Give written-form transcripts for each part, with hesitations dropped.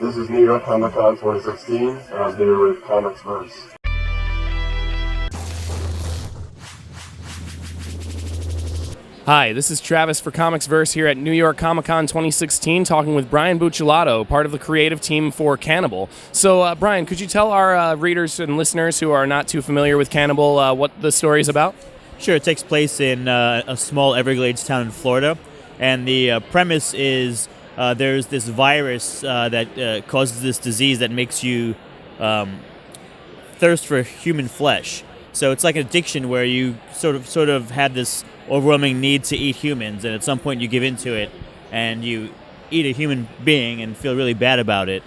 This is New York Comic Con 2016, and I'm here with Comics Verse. Hi, this is Travis for Comics Verse here at New York Comic Con 2016, talking with Brian Buccellato, part of the creative team for Cannibal. So, Brian, could you tell our readers and listeners who are not too familiar with Cannibal what the story is about? Sure, it takes place in a small Everglades town in Florida, and the premise is there's this virus that causes this disease that makes you thirst for human flesh. So it's like an addiction where you sort of have this overwhelming need to eat humans, and at some point you give into it and you eat a human being and feel really bad about it.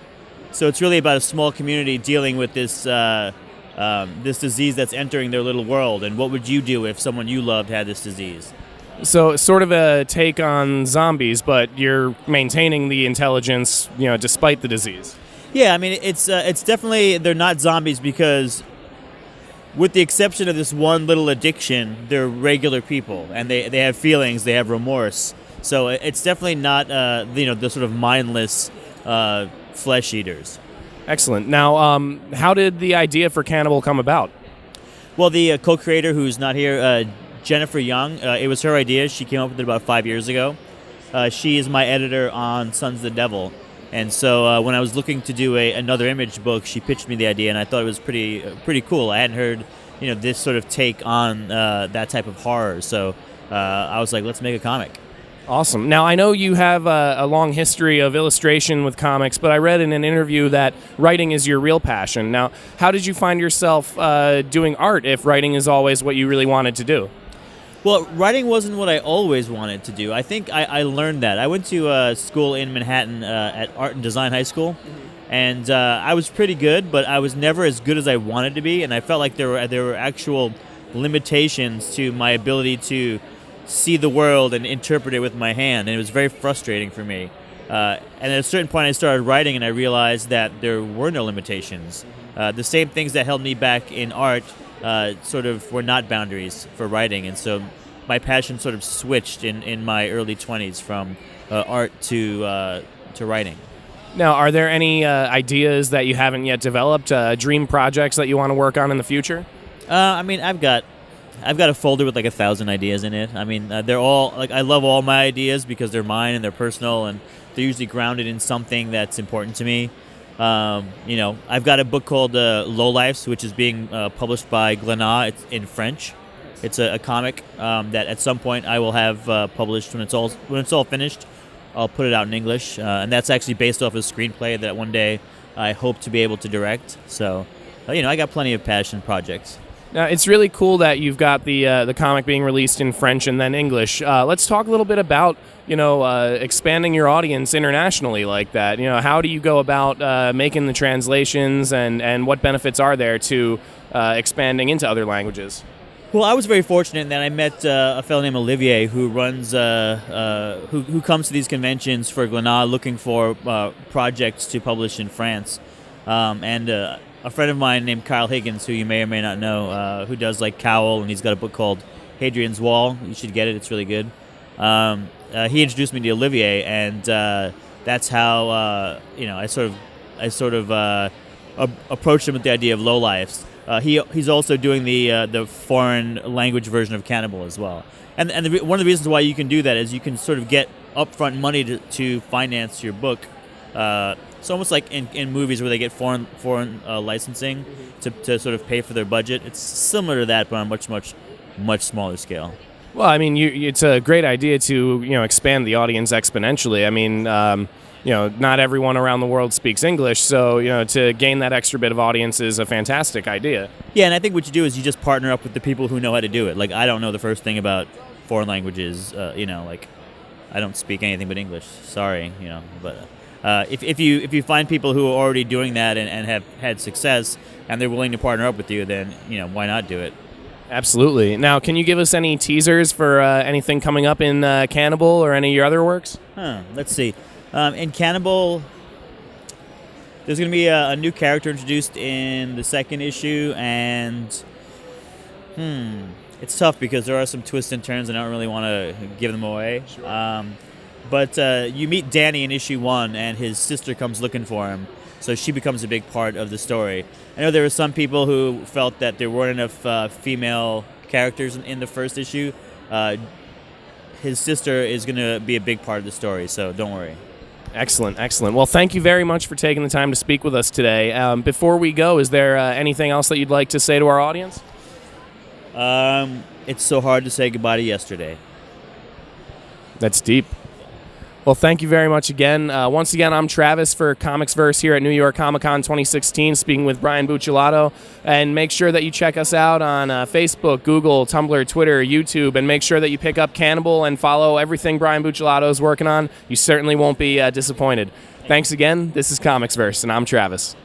So it's really about a small community dealing with this this disease that's entering their little world, and what would you do if someone you loved had this disease? So it's sort of a take on zombies, but you're maintaining the intelligence, despite the disease. Yeah, I mean, it's definitely, they're not zombies because, with the exception of this one little addiction, they're regular people, and they have feelings, they have remorse. So it's definitely not the sort of mindless flesh eaters. Excellent. Now, how did the idea for Cannibal come about? Well, the co-creator, who's not here, Jennifer Young, it was her idea. She came up with it about 5 years ago. She is my editor on Sons of the Devil. And so when I was looking to do another Image book, she pitched me the idea, and I thought it was pretty cool. I hadn't heard this sort of take on that type of horror, so I was like, let's make a comic. Awesome. Now, I know you have a long history of illustration with comics, but I read in an interview that writing is your real passion. Now, how did you find yourself doing art if writing is always what you really wanted to do? Well, writing wasn't what I always wanted to do. I think I learned that. I went to school in Manhattan at Art and Design High School, and I was pretty good, but I was never as good as I wanted to be, and I felt like there were actual limitations to my ability to see the world and interpret it with my hand, and it was very frustrating for me. And at a certain point I started writing, and I realized that there were no limitations. The same things that held me back in art sort of were not boundaries for writing, and so my passion sort of switched in my early 20s from art to writing. Now, are there any ideas that you haven't yet developed, dream projects that you want to work on in the future? I mean, I've got a folder with like 1,000 ideas in it. I mean, they're all like, I love all my ideas because they're mine and they're personal, and they're usually grounded in something that's important to me. I've got a book called Lowlifes, which is being published by Glénat. It's in French. It's a comic that at some point I will have published when it's all finished. I'll put it out in English, and that's actually based off a screenplay that one day I hope to be able to direct. So, I got plenty of passion projects. Now, it's really cool that you've got the comic being released in French and then English. Let's talk a little bit about expanding your audience internationally like that. How do you go about making the translations, and what benefits are there to expanding into other languages? Well, I was very fortunate in that I met a fellow named Olivier who runs who comes to these conventions for Glénat looking for projects to publish in France, and a friend of mine named Kyle Higgins, who you may or may not know, who does like Cowl, and he's got a book called Hadrian's Wall. You should get it; it's really good. He introduced me to Olivier, and that's how I sort of approached him with the idea of Lowlifes. He's also doing the foreign language version of Cannibal as well. And one of the reasons why you can do that is you can sort of get upfront money to finance your book. It's almost like in movies where they get foreign licensing to sort of pay for their budget. It's similar to that, but on a much smaller scale. Well, I mean, it's a great idea to expand the audience exponentially. I mean, not everyone around the world speaks English, so to gain that extra bit of audience is a fantastic idea. Yeah, and I think what you do is you just partner up with the people who know how to do it. Like, I don't know the first thing about foreign languages. Like, I don't speak anything but English. Sorry, but. If you find people who are already doing that and have had success and they're willing to partner up with you, then why not do it? Absolutely. Now, can you give us any teasers for anything coming up in Cannibal or any of your other works? Let's see. In Cannibal, there's going to be a new character introduced in the second issue, and it's tough because there are some twists and turns, and I don't really want to give them away. Sure. But you meet Danny in issue 1, and his sister comes looking for him, so she becomes a big part of the story. I know there were some people who felt that there weren't enough female characters in the first issue. His sister is going to be a big part of the story, so don't worry. Excellent, excellent. Well, thank you very much for taking the time to speak with us today. Before we go, is there anything else that you'd like to say to our audience? It's so hard to say goodbye to yesterday. That's deep. Well, thank you very much again. Once again, I'm Travis for Comicsverse here at New York Comic Con 2016, speaking with Brian Buccellato. And make sure that you check us out on Facebook, Google, Tumblr, Twitter, YouTube, and make sure that you pick up Cannibal and follow everything Brian Buccellato is working on. You certainly won't be disappointed. Thanks again. This is Comicsverse, and I'm Travis.